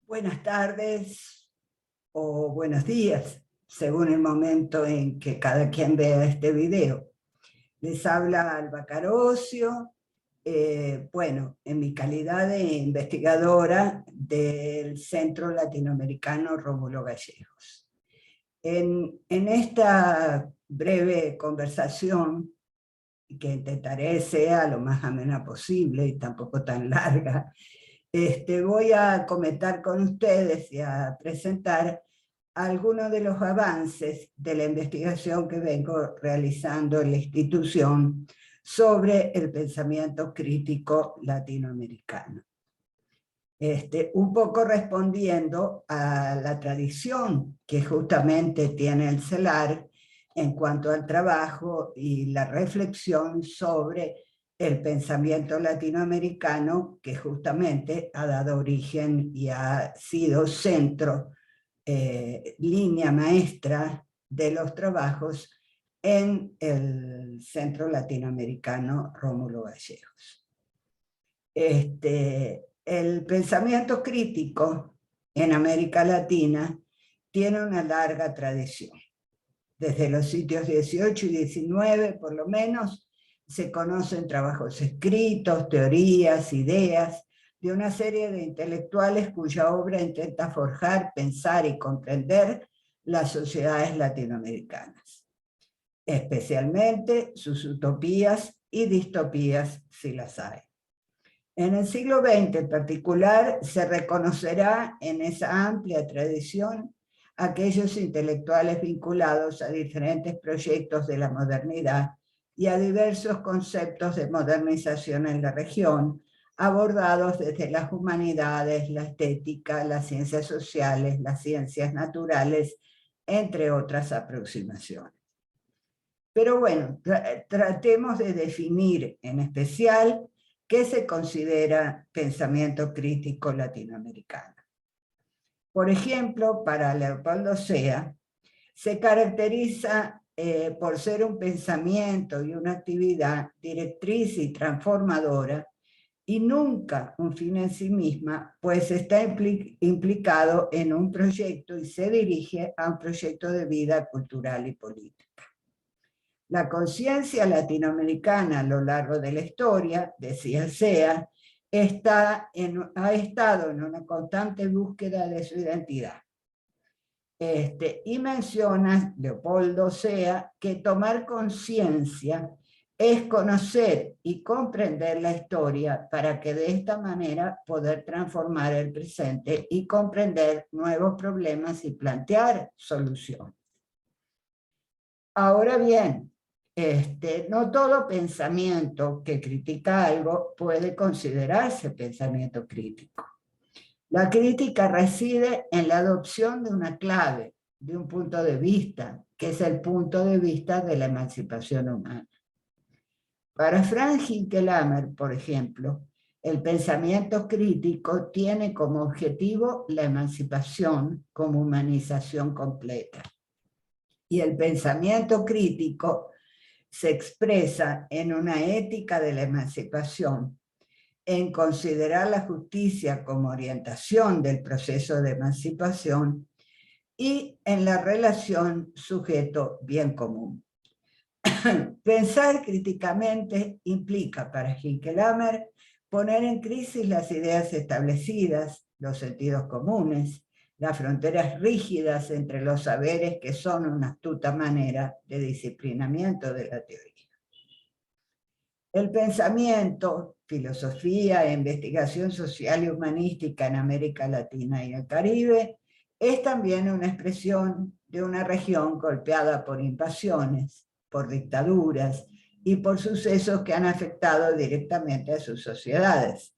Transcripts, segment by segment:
Buenas tardes o buenos días, según el momento en que cada quien vea este video. Les habla Alba Carocio, en mi calidad de investigadora del Centro Latinoamericano Rómulo Gallegos. En esta breve conversación, que intentaré sea lo más amena posible y tampoco tan larga, voy a comentar con ustedes y a presentar algunos de los avances de la investigación que vengo realizando en la institución sobre el pensamiento crítico latinoamericano. Un poco respondiendo a la tradición que justamente tiene el CELAR en cuanto al trabajo y la reflexión sobre el pensamiento latinoamericano, que justamente ha dado origen y ha sido centro, línea maestra de los trabajos en el Centro Latinoamericano Rómulo Gallegos. El pensamiento crítico en América Latina tiene una larga tradición. Desde los siglos XVIII y XIX, por lo menos, se conocen trabajos escritos, teorías, ideas, de una serie de intelectuales cuya obra intenta forjar, pensar y comprender las sociedades latinoamericanas, especialmente sus utopías y distopías, si las hay. En el siglo XX en particular se reconocerá en esa amplia tradición aquellos intelectuales vinculados a diferentes proyectos de la modernidad y a diversos conceptos de modernización en la región, abordados desde las humanidades, la estética, las ciencias sociales, las ciencias naturales, entre otras aproximaciones. Pero bueno, tratemos de definir en especial qué se considera pensamiento crítico latinoamericano. Por ejemplo, para Leopoldo Sea, se caracteriza por ser un pensamiento y una actividad directriz y transformadora, y nunca un fin en sí misma, pues está implicado en un proyecto y se dirige a un proyecto de vida cultural y política. La conciencia latinoamericana a lo largo de la historia, decía Sea, ha estado en una constante búsqueda de su identidad. Y menciona Leopoldo Sea que tomar conciencia es conocer y comprender la historia para que de esta manera poder transformar el presente y comprender nuevos problemas y plantear soluciones. Ahora bien, no todo pensamiento que critica algo puede considerarse pensamiento crítico. La crítica reside en la adopción de una clave, de un punto de vista, que es el punto de vista de la emancipación humana. Para Franz Hinckelhammer, por ejemplo, el pensamiento crítico tiene como objetivo la emancipación como humanización completa. Y el pensamiento crítico se expresa en una ética de la emancipación, en considerar la justicia como orientación del proceso de emancipación y en la relación sujeto-bien común. Pensar críticamente implica para Hinckelhammer poner en crisis las ideas establecidas, los sentidos comunes, las fronteras rígidas entre los saberes que son una astuta manera de disciplinamiento de la teoría. El pensamiento, filosofía e investigación social y humanística en América Latina y el Caribe es también una expresión de una región golpeada por invasiones, por dictaduras y por sucesos que han afectado directamente a sus sociedades.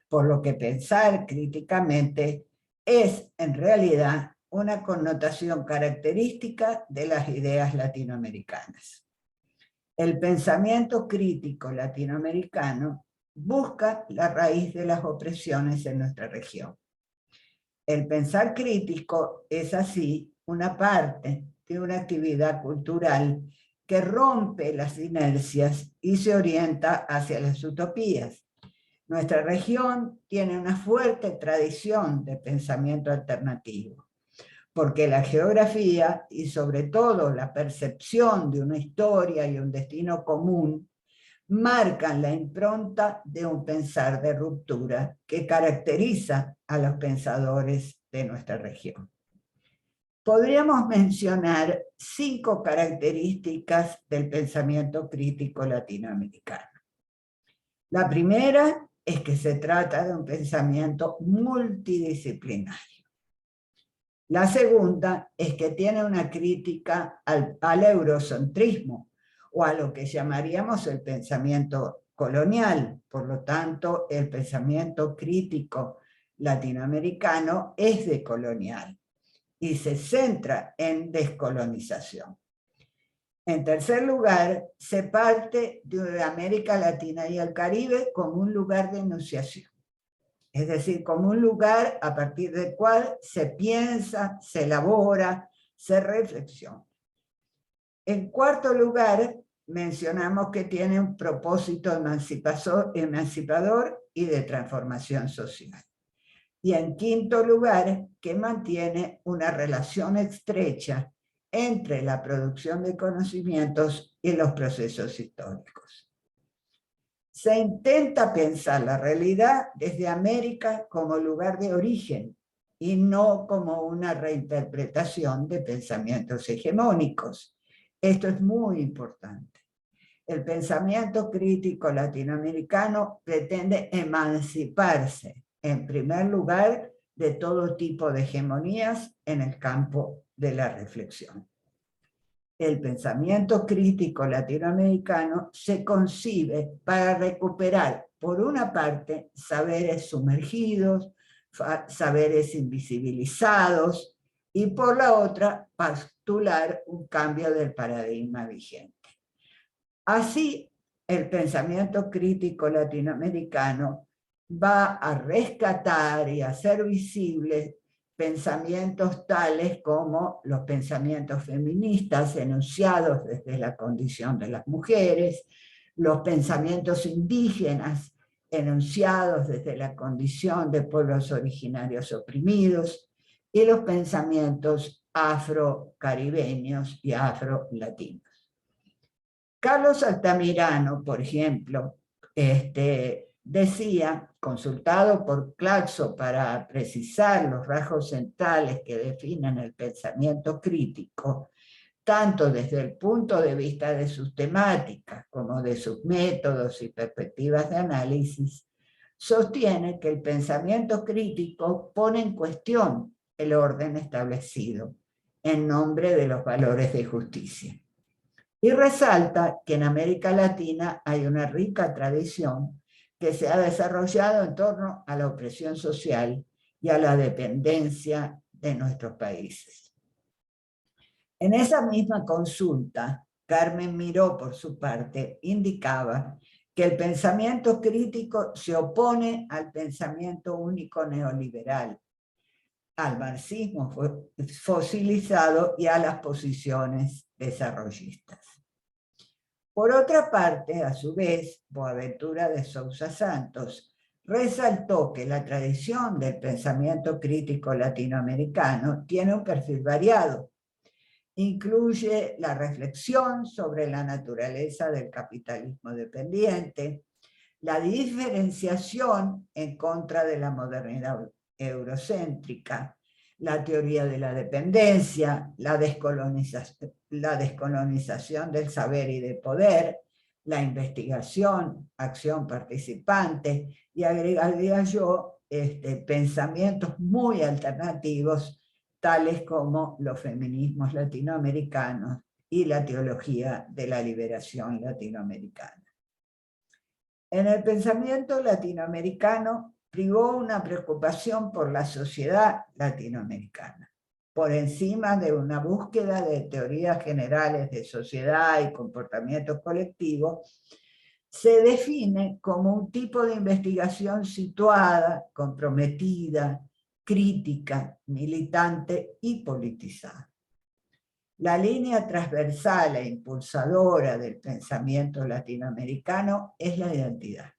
Por lo que pensar críticamente es, en realidad, una connotación característica de las ideas latinoamericanas. El pensamiento crítico latinoamericano busca la raíz de las opresiones en nuestra región. El pensar crítico es así una parte de una actividad cultural que rompe las inercias y se orienta hacia las utopías. Nuestra región tiene una fuerte tradición de pensamiento alternativo, porque la geografía y sobre todo la percepción de una historia y un destino común marcan la impronta de un pensar de ruptura que caracteriza a los pensadores de nuestra región. Podríamos mencionar 5 características del pensamiento crítico latinoamericano. La primera es que se trata de un pensamiento multidisciplinario. La segunda es que tiene una crítica al eurocentrismo, o a lo que llamaríamos el pensamiento colonial. Por lo tanto, el pensamiento crítico latinoamericano es decolonial y se centra en descolonización. En tercer lugar, se parte de América Latina y el Caribe como un lugar de enunciación, es decir, como un lugar a partir del cual se piensa, se elabora, se reflexiona. En cuarto lugar, mencionamos que tiene un propósito emancipador y de transformación social. Y en quinto lugar, que mantiene una relación estrecha entre la producción de conocimientos y los procesos históricos. Se intenta pensar la realidad desde América como lugar de origen y no como una reinterpretación de pensamientos hegemónicos. Esto es muy importante. El pensamiento crítico latinoamericano pretende emanciparse, en primer lugar, de todo tipo de hegemonías en el campo de la reflexión. El pensamiento crítico latinoamericano se concibe para recuperar, por una parte, saberes sumergidos, saberes invisibilizados, y por la otra, postular un cambio del paradigma vigente. Así, el pensamiento crítico latinoamericano va a rescatar y a hacer visibles pensamientos tales como los pensamientos feministas enunciados desde la condición de las mujeres, los pensamientos indígenas enunciados desde la condición de pueblos originarios oprimidos, y los pensamientos afrocaribeños y afrolatinos. Carlos Altamirano, por ejemplo, decía, consultado por Claxo para precisar los rasgos centrales que definen el pensamiento crítico, tanto desde el punto de vista de sus temáticas como de sus métodos y perspectivas de análisis, sostiene que el pensamiento crítico pone en cuestión el orden establecido en nombre de los valores de justicia. Y resalta que en América Latina hay una rica tradición que se ha desarrollado en torno a la opresión social y a la dependencia de nuestros países. En esa misma consulta, Carmen Miró, por su parte, indicaba que el pensamiento crítico se opone al pensamiento único neoliberal, al marxismo fosilizado y a las posiciones desarrollistas. Por otra parte, a su vez, Boaventura de Sousa Santos resaltó que la tradición del pensamiento crítico latinoamericano tiene un perfil variado. Incluye la reflexión sobre la naturaleza del capitalismo dependiente, la diferenciación en contra de la modernidad eurocéntrica, la teoría de la dependencia, la descolonización del saber y de poder, la investigación, acción participante, y agregaría yo pensamientos muy alternativos, tales como los feminismos latinoamericanos y la teología de la liberación latinoamericana. En el pensamiento latinoamericano privó una preocupación por la sociedad latinoamericana, por encima de una búsqueda de teorías generales de sociedad y comportamientos colectivos. Se define como un tipo de investigación situada, comprometida, crítica, militante y politizada. La línea transversal e impulsadora del pensamiento latinoamericano es la identidad.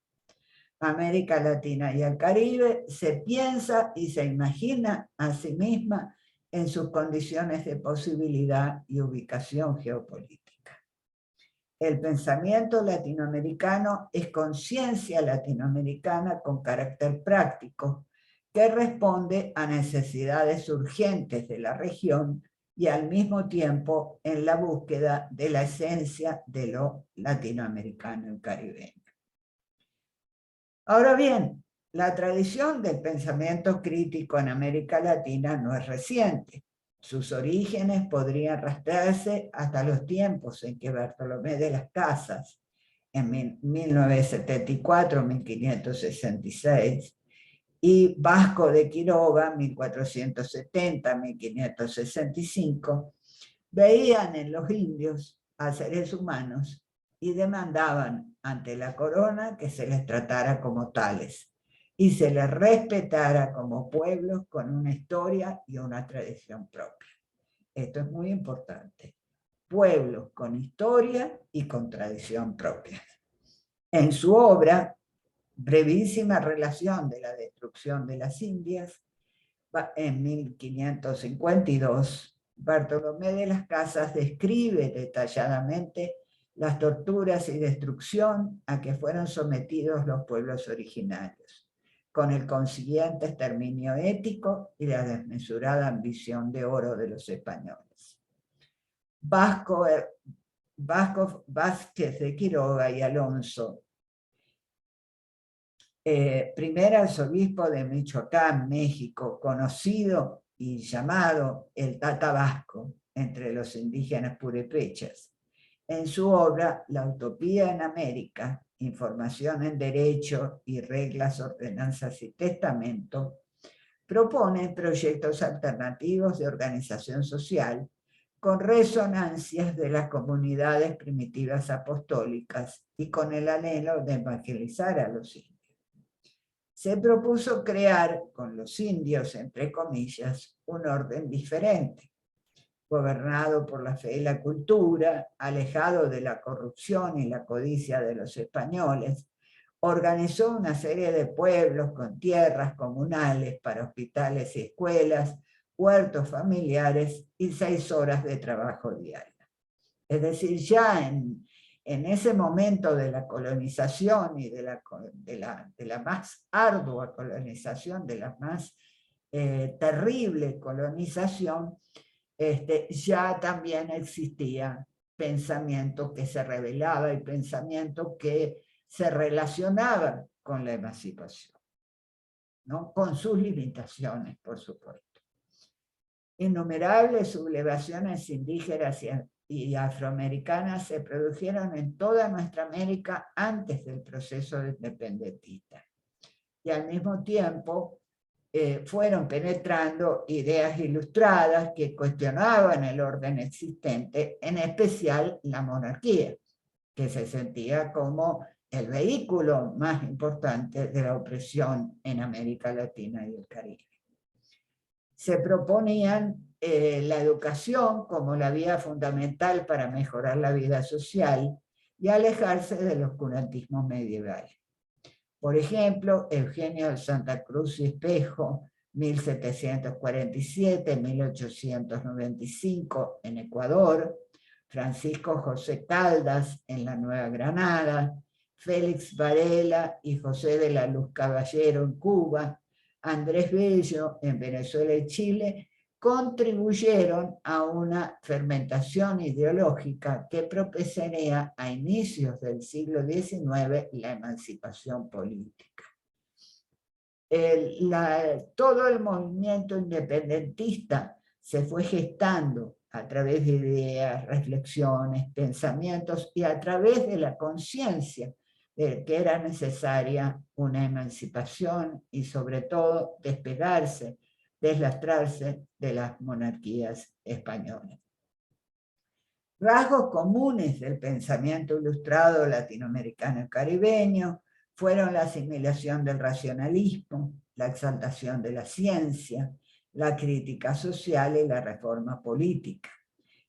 América Latina y el Caribe, se piensa y se imagina a sí misma en sus condiciones de posibilidad y ubicación geopolítica. El pensamiento latinoamericano es conciencia latinoamericana con carácter práctico, que responde a necesidades urgentes de la región y al mismo tiempo en la búsqueda de la esencia de lo latinoamericano y caribeño. Ahora bien, la tradición del pensamiento crítico en América Latina no es reciente. Sus orígenes podrían rastrearse hasta los tiempos en que Bartolomé de las Casas, en 1974-1566, y Vasco de Quiroga, 1470-1565, veían en los indios a seres humanos y demandaban ante la corona que se les tratara como tales y se les respetara como pueblos con una historia y una tradición propia. Esto es muy importante. Pueblos con historia y con tradición propia. En su obra, Brevísima relación de la destrucción de las Indias, en 1552, Bartolomé de las Casas describe detalladamente las torturas y destrucción a que fueron sometidos los pueblos originarios, con el consiguiente exterminio ético y la desmesurada ambición de oro de los españoles. Vázquez de Quiroga y Alonso, primer arzobispo de Michoacán, México, conocido y llamado el Tata Vasco entre los indígenas purépechas. En su obra La utopía en América, Información en Derecho y Reglas, Ordenanzas y Testamento, propone proyectos alternativos de organización social con resonancias de las comunidades primitivas apostólicas y con el anhelo de evangelizar a los indios. Se propuso crear, con los indios, entre comillas, un orden diferente, gobernado por la fe y la cultura, alejado de la corrupción y la codicia de los españoles. Organizó una serie de pueblos con tierras comunales para hospitales y escuelas, huertos familiares y 6 horas de trabajo diario. Es decir, ya en ese momento de la colonización y de la más ardua colonización, de la más terrible colonización, ya también existía pensamiento que se revelaba y pensamiento que se relacionaba con la emancipación, ¿no? Con sus limitaciones, por supuesto. Innumerables sublevaciones indígenas y afroamericanas se produjeron en toda nuestra América antes del proceso independentista. Y al mismo tiempo fueron penetrando ideas ilustradas que cuestionaban el orden existente, en especial la monarquía, que se sentía como el vehículo más importante de la opresión en América Latina y el Caribe. Se proponían la educación como la vía fundamental para mejorar la vida social y alejarse del oscurantismo medieval. Por ejemplo, Eugenio de Santa Cruz y Espejo, 1747-1895 en Ecuador, Francisco José Caldas en la Nueva Granada, Félix Varela y José de la Luz Caballero en Cuba, Andrés Bello en Venezuela y Chile, contribuyeron a una fermentación ideológica que propiciaría a inicios del siglo XIX la emancipación política. Todo el movimiento independentista se fue gestando a través de ideas, reflexiones, pensamientos y a través de la conciencia de que era necesaria una emancipación y sobre todo despegarse, deslastrarse de las monarquías españolas. Rasgos comunes del pensamiento ilustrado latinoamericano y caribeño fueron la asimilación del racionalismo, la exaltación de la ciencia, la crítica social y la reforma política,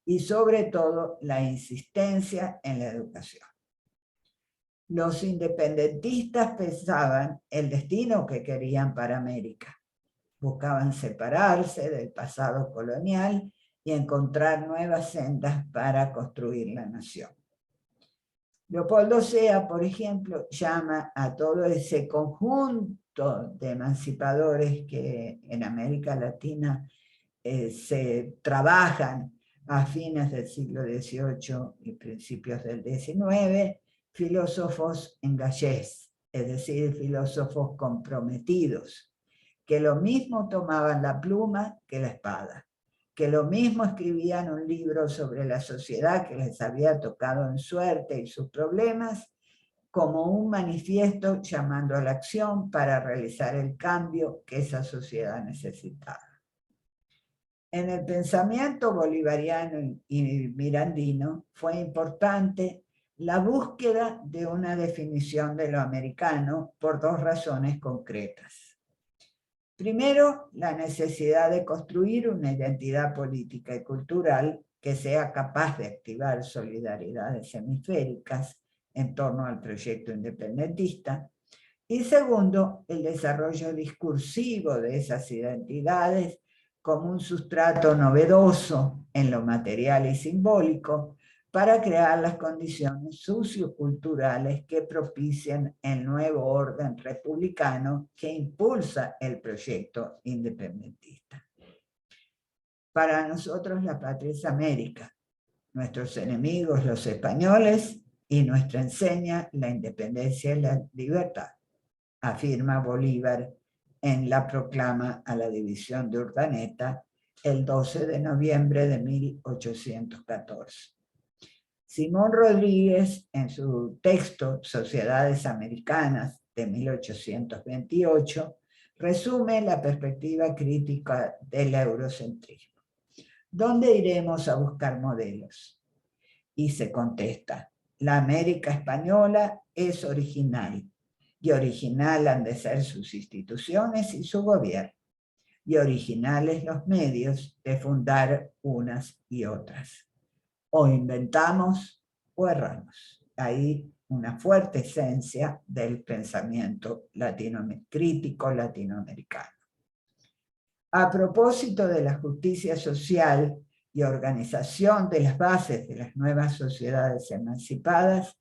y sobre todo la insistencia en la educación. Los independentistas pensaban el destino que querían para América. Buscaban separarse del pasado colonial y encontrar nuevas sendas para construir la nación. Leopoldo Sea, por ejemplo, llama a todo ese conjunto de emancipadores que en América Latina se trabajan a fines del siglo XVIII y principios del XIX, filósofos engagés, es decir, filósofos comprometidos, que lo mismo tomaban la pluma que la espada, que lo mismo escribían un libro sobre la sociedad que les había tocado en suerte y sus problemas, como un manifiesto llamando a la acción para realizar el cambio que esa sociedad necesitaba. En el pensamiento bolivariano y mirandino fue importante la búsqueda de una definición de lo americano por dos razones concretas. Primero, la necesidad de construir una identidad política y cultural que sea capaz de activar solidaridades hemisféricas en torno al proyecto independentista. Y segundo, el desarrollo discursivo de esas identidades como un sustrato novedoso en lo material y simbólico para crear las condiciones socioculturales que propicien el nuevo orden republicano que impulsa el proyecto independentista. Para nosotros la patria es América, nuestros enemigos los españoles y nuestra enseña la independencia y la libertad, afirma Bolívar en la proclama a la división de Urdaneta el 12 de noviembre de 1814. Simón Rodríguez, en su texto Sociedades Americanas de 1828, resume la perspectiva crítica del eurocentrismo. ¿Dónde iremos a buscar modelos? Y se contesta, la América española es original, y original han de ser sus instituciones y su gobierno, y originales los medios de fundar unas y otras. O inventamos o erramos. Ahí una fuerte esencia del pensamiento crítico latinoamericano. A propósito de la justicia social y organización de las bases de las nuevas sociedades emancipadas,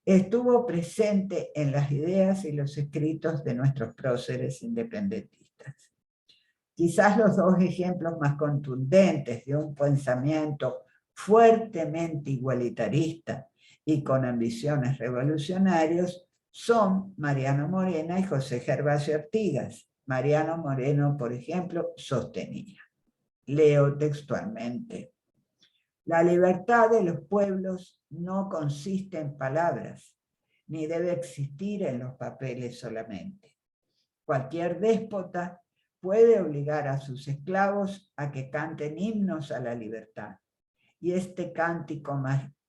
estuvo presente en las ideas y los escritos de nuestros próceres independentistas. Quizás los dos ejemplos más contundentes de un pensamiento fuertemente igualitarista y con ambiciones revolucionarias son Mariano Moreno y José Gervasio Artigas. Mariano Moreno, por ejemplo, sostenía, leo textualmente, la libertad de los pueblos no consiste en palabras, ni debe existir en los papeles solamente. Cualquier déspota puede obligar a sus esclavos a que canten himnos a la libertad, y este cántico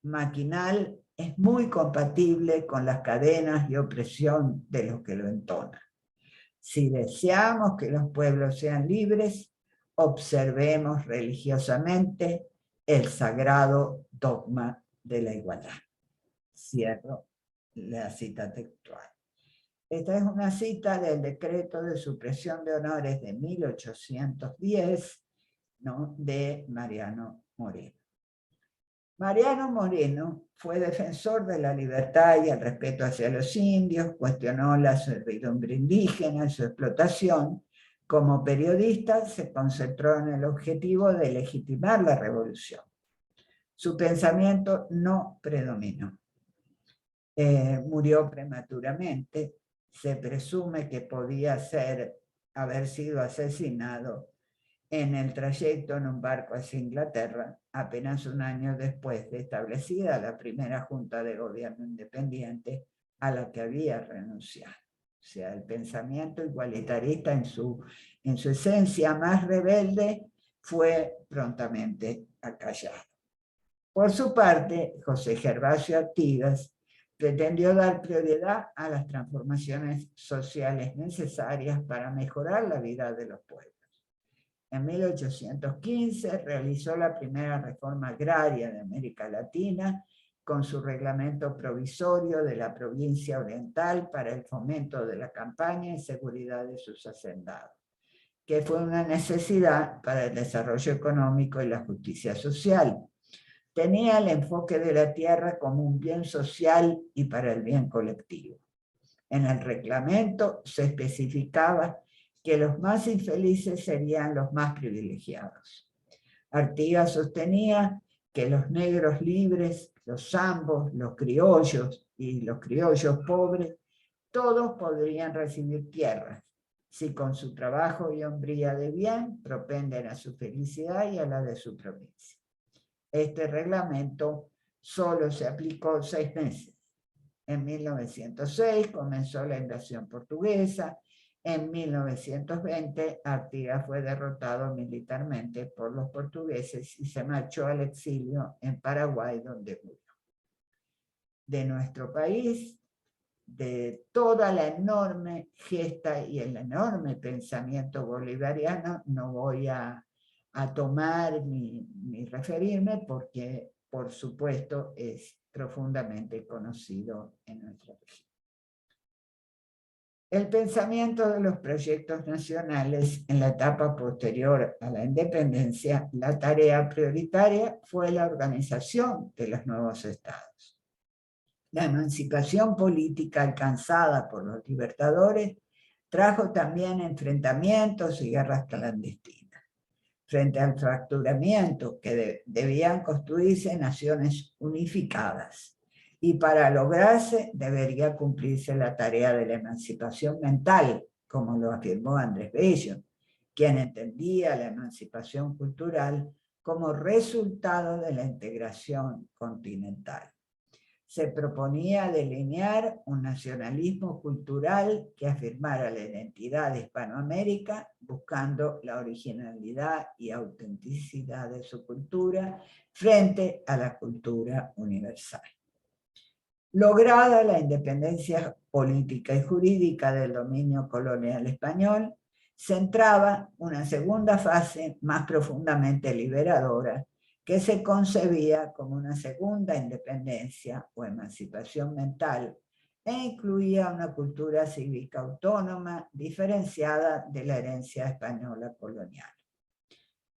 maquinal es muy compatible con las cadenas y opresión de los que lo entonan. Si deseamos que los pueblos sean libres, observemos religiosamente el sagrado dogma de la igualdad. Cierro la cita textual. Esta es una cita del decreto de supresión de honores de 1810, ¿no?, de Mariano Moreno. Mariano Moreno fue defensor de la libertad y el respeto hacia los indios, cuestionó la servidumbre indígena y su explotación. Como periodista se concentró en el objetivo de legitimar la revolución. Su pensamiento no predominó. Murió prematuramente. Se presume que podía haber sido asesinado en el trayecto en un barco hacia Inglaterra, apenas un año después de establecida la primera junta de gobierno independiente a la que había renunciado. O sea, el pensamiento igualitarista en su esencia más rebelde fue prontamente acallado. Por su parte, José Gervasio Artigas pretendió dar prioridad a las transformaciones sociales necesarias para mejorar la vida de los pueblos. En 1815 realizó la primera reforma agraria de América Latina con su reglamento provisorio de la provincia oriental para el fomento de la campaña y seguridad de sus hacendados, que fue una necesidad para el desarrollo económico y la justicia social. Tenía el enfoque de la tierra como un bien social y para el bien colectivo. En el reglamento se especificaba que los más infelices serían los más privilegiados. Artigas sostenía que los negros libres, los zambos, los criollos y los criollos pobres, todos podrían recibir tierras, si con su trabajo y hombría de bien propenden a su felicidad y a la de su provincia. Este reglamento solo se aplicó 6 meses. En 1906 comenzó la invasión portuguesa. En 1920 Artigas fue derrotado militarmente por los portugueses y se marchó al exilio en Paraguay, donde murió. De nuestro país, de toda la enorme gesta y el enorme pensamiento bolivariano, no voy a tomar ni referirme porque, por supuesto, es profundamente conocido en nuestra región. El pensamiento de los proyectos nacionales en la etapa posterior a la independencia, la tarea prioritaria fue la organización de los nuevos estados. La emancipación política alcanzada por los libertadores trajo también enfrentamientos y guerras clandestinas. Frente al fracturamiento que debían construirse naciones unificadas. Y para lograrse debería cumplirse la tarea de la emancipación mental, como lo afirmó Andrés Bello, quien entendía la emancipación cultural como resultado de la integración continental. Se proponía delinear un nacionalismo cultural que afirmara la identidad de Hispanoamérica, buscando la originalidad y autenticidad de su cultura frente a la cultura universal. Lograda la independencia política y jurídica del dominio colonial español, se entraba una segunda fase más profundamente liberadora, que se concebía como una segunda independencia o emancipación mental e incluía una cultura cívica autónoma diferenciada de la herencia española colonial.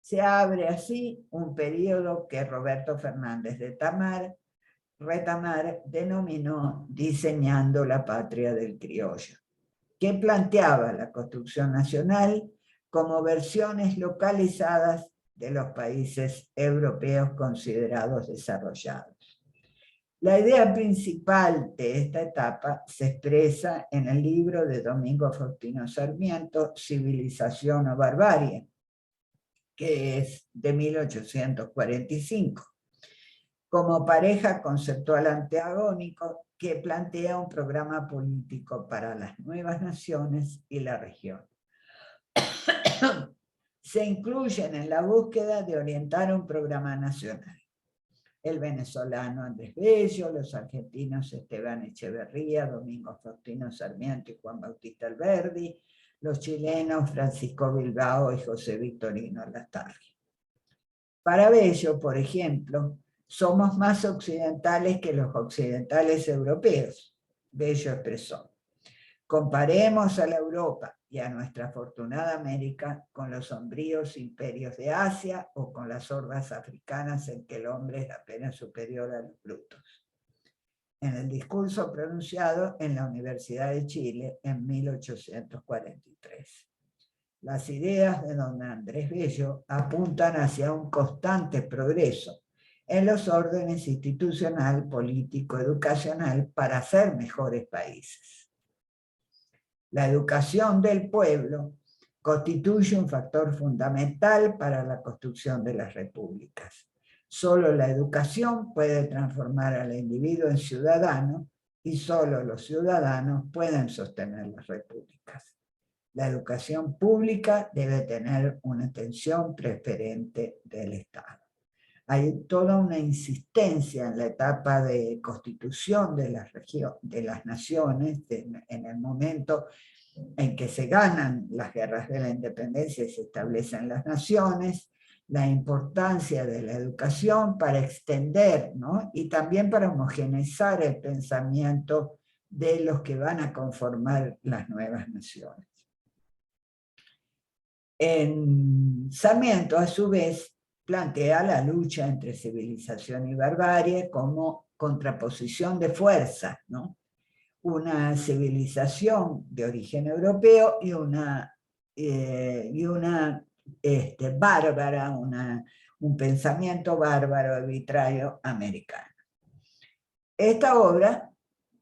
Se abre así un periodo que Roberto Fernández de Retamar denominó Diseñando la Patria del Criollo, que planteaba la construcción nacional como versiones localizadas de los países europeos considerados desarrollados. La idea principal de esta etapa se expresa en el libro de Domingo Faustino Sarmiento, Civilización o Barbarie, que es de 1845, como pareja conceptual antagónico que plantea un programa político para las nuevas naciones y la región. Se incluyen en la búsqueda de orientar un programa nacional. El venezolano Andrés Bello, los argentinos Esteban Echeverría, Domingo Faustino Sarmiento y Juan Bautista Alberdi, los chilenos Francisco Bilbao y José Victorino Latarri. Para Bello, por ejemplo, somos más occidentales que los occidentales europeos, Bello expresó. Comparemos a la Europa y a nuestra afortunada América con los sombríos imperios de Asia o con las hordas africanas en que el hombre es apenas superior a los brutos. En el discurso pronunciado en la Universidad de Chile en 1843. Las ideas de don Andrés Bello apuntan hacia un constante progreso en los órdenes institucional, político, educacional para ser mejores países. La educación del pueblo constituye un factor fundamental para la construcción de las repúblicas. Solo la educación puede transformar al individuo en ciudadano y solo los ciudadanos pueden sostener las repúblicas. La educación pública debe tener una atención preferente del Estado. Hay toda una insistencia en la etapa de constitución de las naciones, en el momento en que se ganan las guerras de la independencia y se establecen las naciones, la importancia de la educación para extender, ¿no? Y también para homogeneizar el pensamiento de los que van a conformar las nuevas naciones. Sarmiento, a su vez, plantea la lucha entre civilización y barbarie como contraposición de fuerzas, ¿no? Una civilización de origen europeo y una bárbara, un pensamiento bárbaro, arbitrario, americano. Esta obra,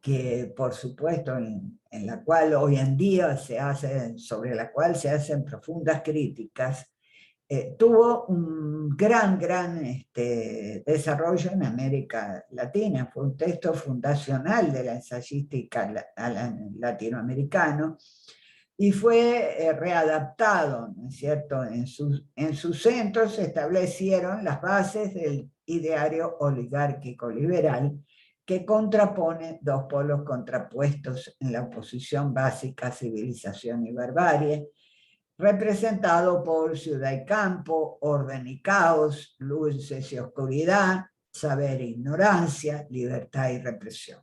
que por supuesto en la cual hoy en día sobre la cual se hacen profundas críticas, tuvo un gran desarrollo en América Latina. Fue un texto fundacional de la ensayística latinoamericano y fue readaptado, ¿no es cierto? En sus centros se establecieron las bases del ideario oligárquico liberal que contrapone dos polos contrapuestos en la oposición básica civilización y barbarie, representado por ciudad y campo, orden y caos, luces y oscuridad, saber e ignorancia, libertad y represión.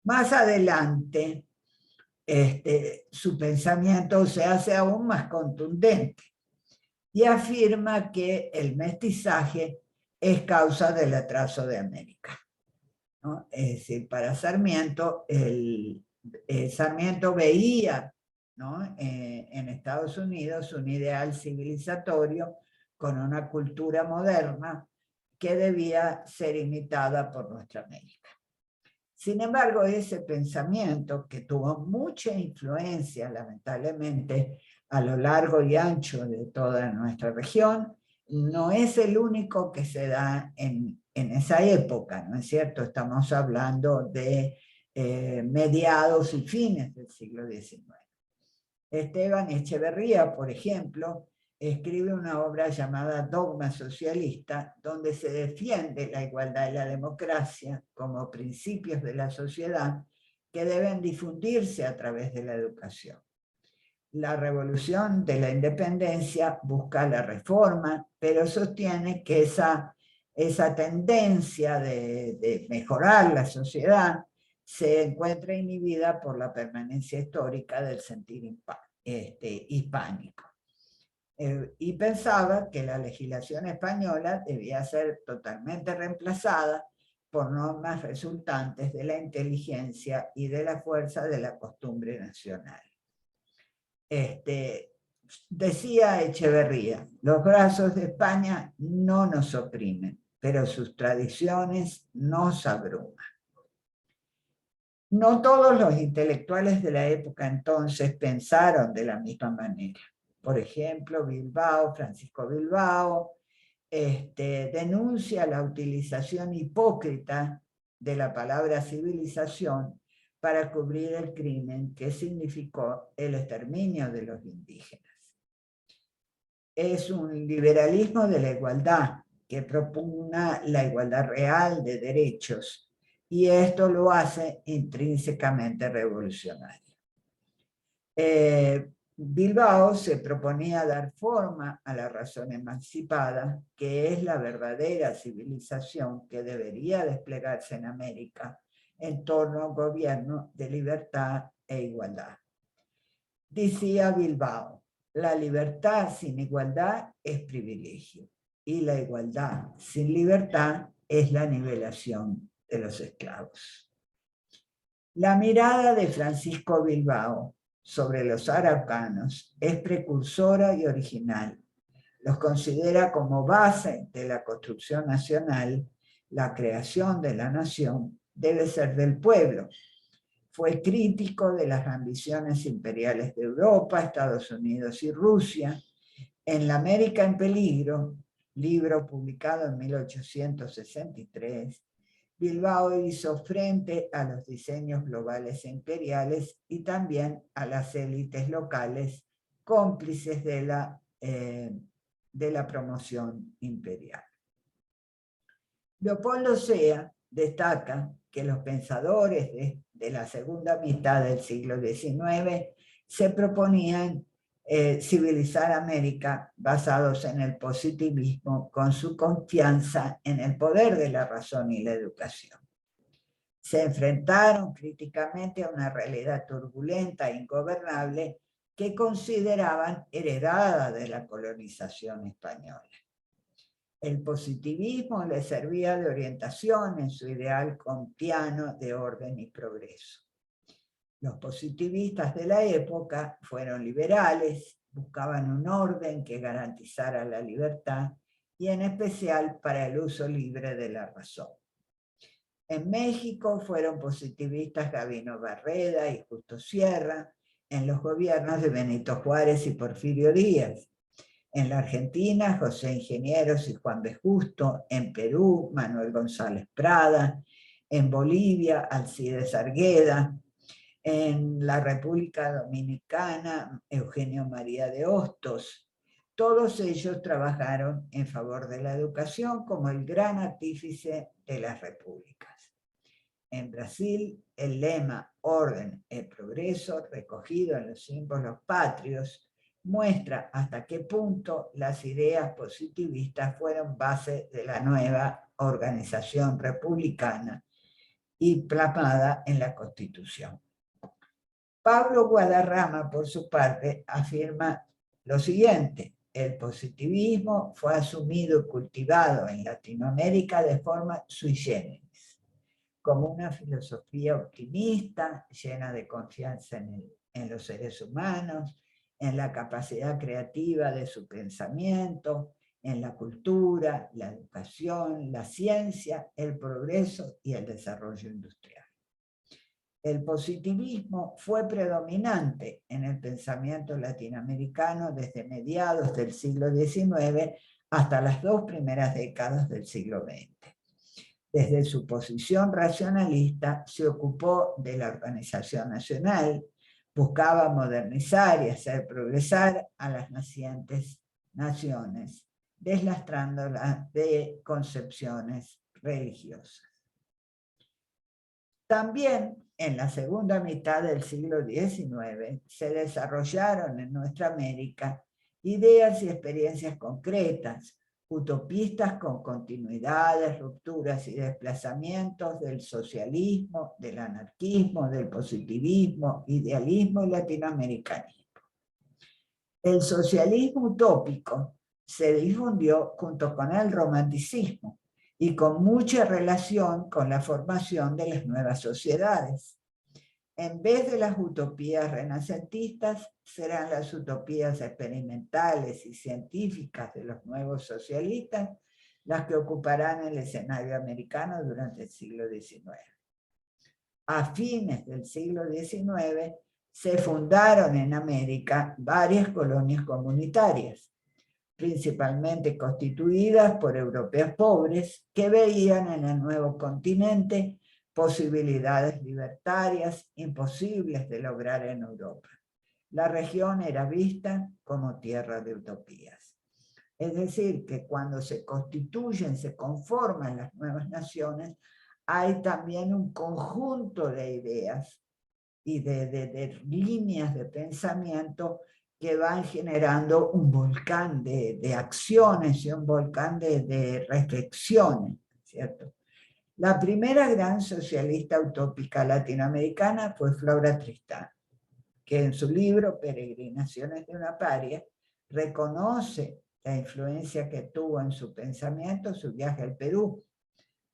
Más adelante, su pensamiento se hace aún más contundente y afirma que el mestizaje es causa del atraso de América, ¿no? Es decir, para Sarmiento, Sarmiento veía, ¿no? En Estados Unidos un ideal civilizatorio con una cultura moderna que debía ser imitada por nuestra América. Sin embargo, ese pensamiento, que tuvo mucha influencia, lamentablemente, a lo largo y ancho de toda nuestra región, no es el único que se da en esa época, ¿no es cierto? Estamos hablando de mediados y fines del siglo XIX. Esteban Echeverría, por ejemplo, escribe una obra llamada Dogma Socialista, donde se defiende la igualdad y la democracia como principios de la sociedad que deben difundirse a través de la educación. La revolución de la independencia busca la reforma, pero sostiene que esa tendencia de mejorar la sociedad se encuentra inhibida por la permanencia histórica del sentir hispánico. Y pensaba que la legislación española debía ser totalmente reemplazada por normas resultantes de la inteligencia y de la fuerza de la costumbre nacional. Decía Echeverría, los brazos de España no nos oprimen, pero sus tradiciones nos abruman. No todos los intelectuales de la época entonces pensaron de la misma manera. Por ejemplo, Francisco Bilbao, denuncia la utilización hipócrita de la palabra civilización para cubrir el crimen que significó el exterminio de los indígenas. Es un liberalismo de la igualdad que propugna la igualdad real de derechos, y esto lo hace intrínsecamente revolucionario. Bilbao se proponía dar forma a la razón emancipada, que es la verdadera civilización que debería desplegarse en América en torno a un gobierno de libertad e igualdad. Decía Bilbao, la libertad sin igualdad es privilegio, y la igualdad sin libertad es la nivelación de los esclavos. La mirada de Francisco Bilbao sobre los araucanos es precursora y original. Los considera como base de la construcción nacional. La creación de la nación debe ser del pueblo. Fue crítico de las ambiciones imperiales de Europa, Estados Unidos y Rusia. En La América en Peligro, libro publicado en 1863, Bilbao hizo frente a los diseños globales e imperiales y también a las élites locales cómplices de la promoción imperial. Leopoldo Sea destaca que los pensadores de la segunda mitad del siglo XIX se proponían civilizar América basados en el positivismo con su confianza en el poder de la razón y la educación. Se enfrentaron críticamente a una realidad turbulenta e ingobernable que consideraban heredada de la colonización española. El positivismo les servía de orientación en su ideal kantiano de orden y progreso. Los positivistas de la época fueron liberales, buscaban un orden que garantizara la libertad y en especial para el uso libre de la razón. En México fueron positivistas Gabino Barreda y Justo Sierra, en los gobiernos de Benito Juárez y Porfirio Díaz. En la Argentina, José Ingenieros y Juan B. Justo. En Perú, Manuel González Prada. En Bolivia, Alcides Argueda. En la República Dominicana, Eugenio María de Hostos. Todos ellos trabajaron en favor de la educación como el gran artífice de las repúblicas. En Brasil, el lema Orden y Progreso, recogido en los símbolos patrios, muestra hasta qué punto las ideas positivistas fueron base de la nueva organización republicana y plasmada en la Constitución. Pablo Guadarrama, por su parte, afirma lo siguiente: el positivismo fue asumido y cultivado en Latinoamérica de forma sui generis, como una filosofía optimista, llena de confianza en los seres humanos, en la capacidad creativa de su pensamiento, en la cultura, la educación, la ciencia, el progreso y el desarrollo industrial. El positivismo fue predominante en el pensamiento latinoamericano desde mediados del siglo XIX hasta las 2 primeras décadas del siglo XX. Desde su posición racionalista se ocupó de la organización nacional, buscaba modernizar y hacer progresar a las nacientes naciones, deslastrándolas de concepciones religiosas. También en la segunda mitad del siglo XIX se desarrollaron en nuestra América ideas y experiencias concretas, utopistas con continuidades, rupturas y desplazamientos del socialismo, del anarquismo, del positivismo, idealismo y latinoamericanismo. El socialismo utópico se difundió junto con el romanticismo y con mucha relación con la formación de las nuevas sociedades. En vez de las utopías renacentistas, serán las utopías experimentales y científicas de los nuevos socialistas las que ocuparán el escenario americano durante el siglo XIX. A fines del siglo XIX se fundaron en América varias colonias comunitarias, principalmente constituidas por europeos pobres que veían en el nuevo continente posibilidades libertarias imposibles de lograr en Europa. La región era vista como tierra de utopías. Es decir, que cuando se constituyen, se conforman las nuevas naciones, hay también un conjunto de ideas y de líneas de pensamiento que van generando un volcán de acciones y un volcán de reflexiones, ¿cierto? La primera gran socialista utópica latinoamericana fue Flora Tristán, que en su libro Peregrinaciones de una paria reconoce la influencia que tuvo en su pensamiento su viaje al Perú,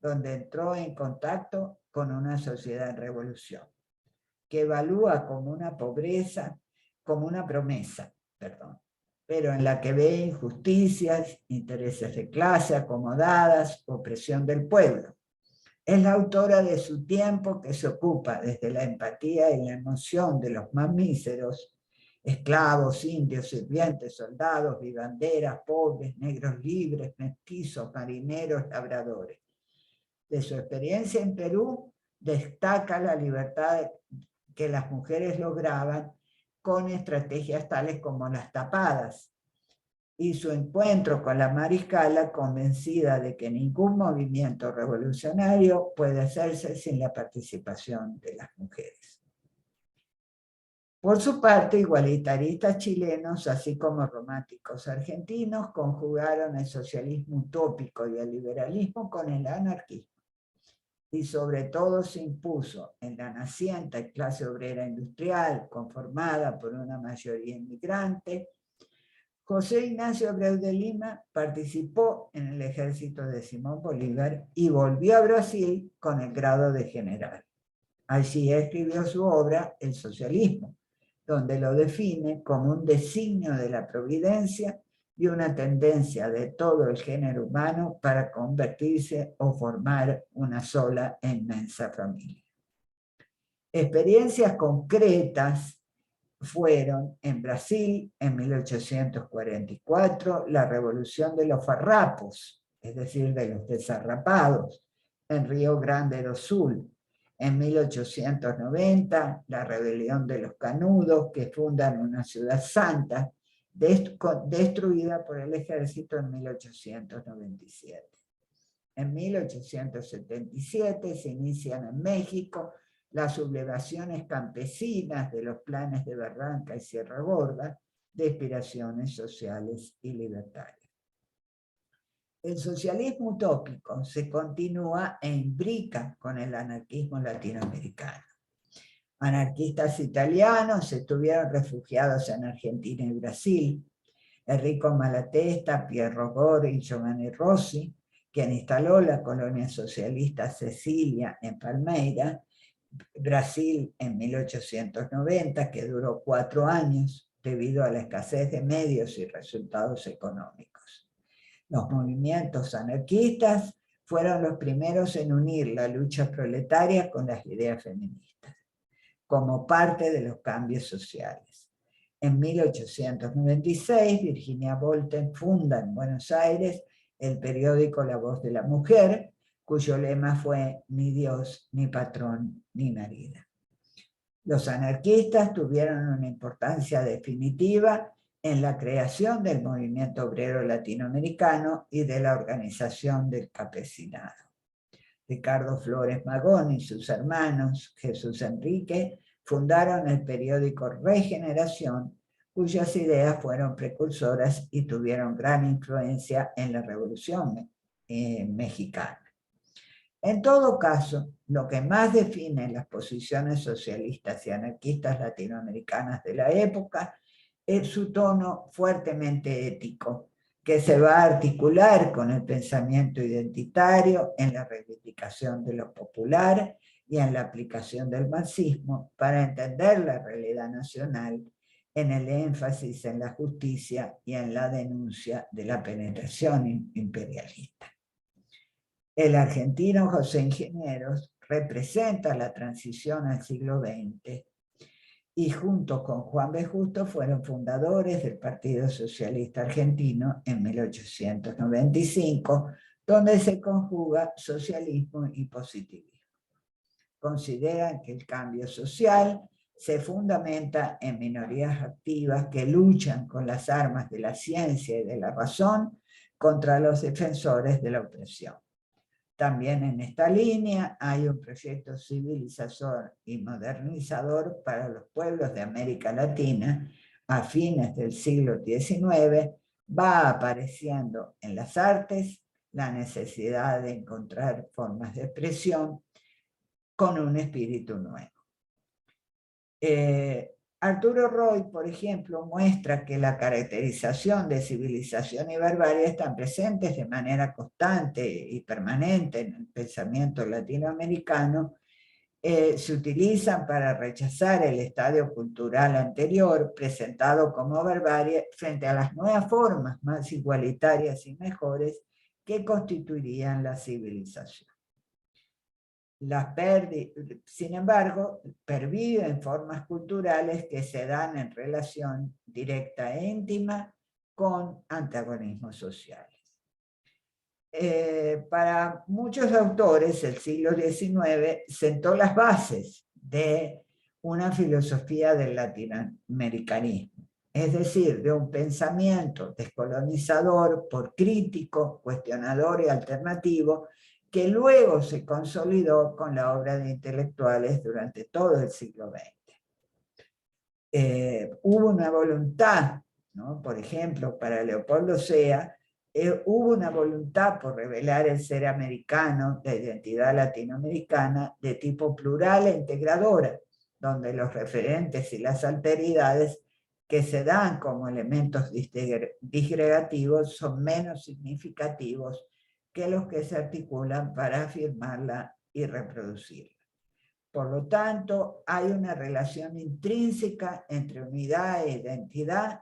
donde entró en contacto con una sociedad en revolución, que evalúa como una pobreza, como una promesa, pero en la que ve injusticias, intereses de clase acomodadas, opresión del pueblo. Es la autora de su tiempo que se ocupa desde la empatía y la emoción de los más míseros, esclavos, indios, sirvientes, soldados, vivanderas, pobres, negros libres, mestizos, marineros, labradores. De su experiencia en Perú destaca la libertad que las mujeres lograban con estrategias tales como las tapadas, y su encuentro con la mariscala convencida de que ningún movimiento revolucionario puede hacerse sin la participación de las mujeres. Por su parte, igualitaristas chilenos, así como románticos argentinos, conjugaron el socialismo utópico y el liberalismo con el anarquismo. Y sobre todo se impuso en la naciente clase obrera industrial, conformada por una mayoría inmigrante. José Ignacio Abreu de Lima participó en el ejército de Simón Bolívar y volvió a Brasil con el grado de general. Allí escribió su obra El socialismo, donde lo define como un designio de la providencia y una tendencia de todo el género humano para convertirse o formar una sola e inmensa familia. Experiencias concretas fueron en Brasil en 1844 la revolución de los farrapos, es decir, de los desarrapados, en Río Grande do Sul. En 1890 la rebelión de los canudos que fundan una ciudad santa destruida por el ejército en 1897. En 1877 se inician en México las sublevaciones campesinas de los planes de Barranca y Sierra Gorda de aspiraciones sociales y libertarias. El socialismo utópico se continúa e imbrica con el anarquismo latinoamericano. Anarquistas italianos estuvieron refugiados en Argentina y Brasil. Enrico Malatesta, Piero Gori y Giovanni Rossi, quien instaló la colonia socialista Cecilia en Palmeira, Brasil en 1890, que duró 4 años debido a la escasez de medios y resultados económicos. Los movimientos anarquistas fueron los primeros en unir la lucha proletaria con las ideas feministas, como parte de los cambios sociales. En 1896, Virginia Bolten funda en Buenos Aires el periódico La Voz de la Mujer, cuyo lema fue ni Dios, ni patrón, ni marido. Los anarquistas tuvieron una importancia definitiva en la creación del movimiento obrero latinoamericano y de la organización del campesinado. Ricardo Flores Magón y sus hermanos Jesús Enrique fundaron el periódico Regeneración, cuyas ideas fueron precursoras y tuvieron gran influencia en la Revolución Mexicana. En todo caso, lo que más define las posiciones socialistas y anarquistas latinoamericanas de la época es su tono fuertemente ético, que se va a articular con el pensamiento identitario en la reivindicación de lo popular y en la aplicación del marxismo para entender la realidad nacional, en el énfasis en la justicia y en la denuncia de la penetración imperialista. El argentino José Ingenieros representa la transición al siglo XX y junto con Juan B. Justo fueron fundadores del Partido Socialista Argentino en 1895, donde se conjuga socialismo y positivismo. Consideran que el cambio social se fundamenta en minorías activas que luchan con las armas de la ciencia y de la razón contra los defensores de la opresión. También en esta línea hay un proyecto civilizador y modernizador para los pueblos de América Latina. A fines del siglo XIX va apareciendo en las artes la necesidad de encontrar formas de expresión con un espíritu nuevo. Arturo Roy, por ejemplo, muestra que la caracterización de civilización y barbarie están presentes de manera constante y permanente en el pensamiento latinoamericano, se utilizan para rechazar el estadio cultural anterior, presentado como barbarie, frente a las nuevas formas más igualitarias y mejores que constituirían la civilización. Sin embargo, perviven formas culturales que se dan en relación directa e íntima con antagonismos sociales. Para muchos autores, el siglo XIX sentó las bases de una filosofía del latinoamericanismo, es decir, de un pensamiento descolonizador, crítico, cuestionador y alternativo, que luego se consolidó con la obra de intelectuales durante todo el siglo XX. hubo una voluntad, ¿no? Por ejemplo, para Leopoldo Sea, hubo una voluntad por revelar el ser americano, la identidad latinoamericana, de tipo plural e integradora, donde los referentes y las alteridades que se dan como elementos disgregativos son menos significativos que los que se articulan para afirmarla y reproducirla. Por lo tanto, hay una relación intrínseca entre unidad e identidad.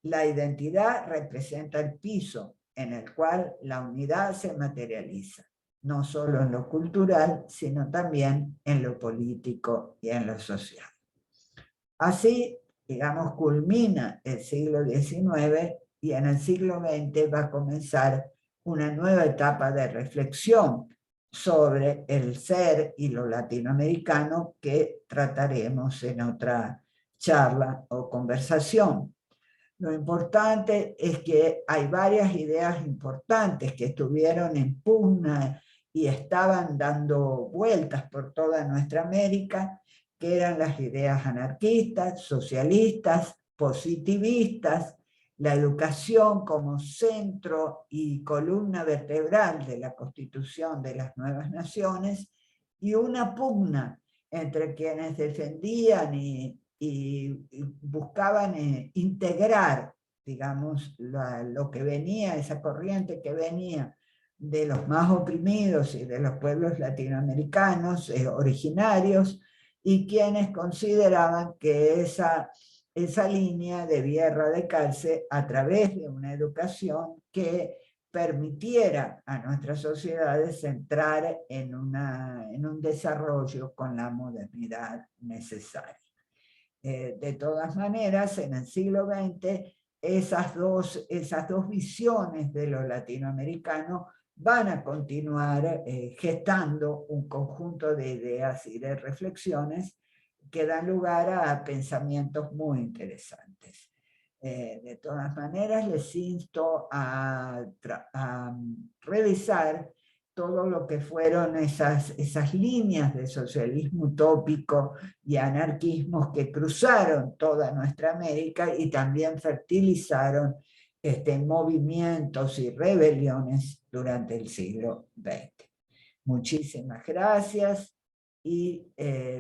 La identidad representa el piso en el cual la unidad se materializa, no solo en lo cultural, sino también en lo político y en lo social. Así, digamos, culmina el siglo XIX y en el siglo XX va a comenzar una nueva etapa de reflexión sobre el ser y lo latinoamericano que trataremos en otra charla o conversación. Lo importante es que hay varias ideas importantes que estuvieron en pugna y estaban dando vueltas por toda nuestra América, que eran las ideas anarquistas, socialistas, positivistas, la educación como centro y columna vertebral de la constitución de las nuevas naciones, y una pugna entre quienes defendían y buscaban integrar, digamos, lo que venía, esa corriente que venía de los más oprimidos y de los pueblos latinoamericanos originarios, y quienes consideraban que esa línea debía erradicarse a través de una educación que permitiera a nuestras sociedades entrar en un desarrollo con la modernidad necesaria. De todas maneras, en el siglo XX, esas dos visiones de lo latinoamericano van a continuar gestando un conjunto de ideas y de reflexiones que dan lugar a pensamientos muy interesantes. De todas maneras, les insto a revisar todo lo que fueron esas líneas de socialismo utópico y anarquismos que cruzaron toda nuestra América y también fertilizaron movimientos y rebeliones durante el siglo XX. Muchísimas gracias y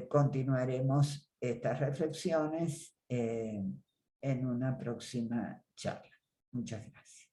continuaremos estas reflexiones en una próxima charla. Muchas gracias.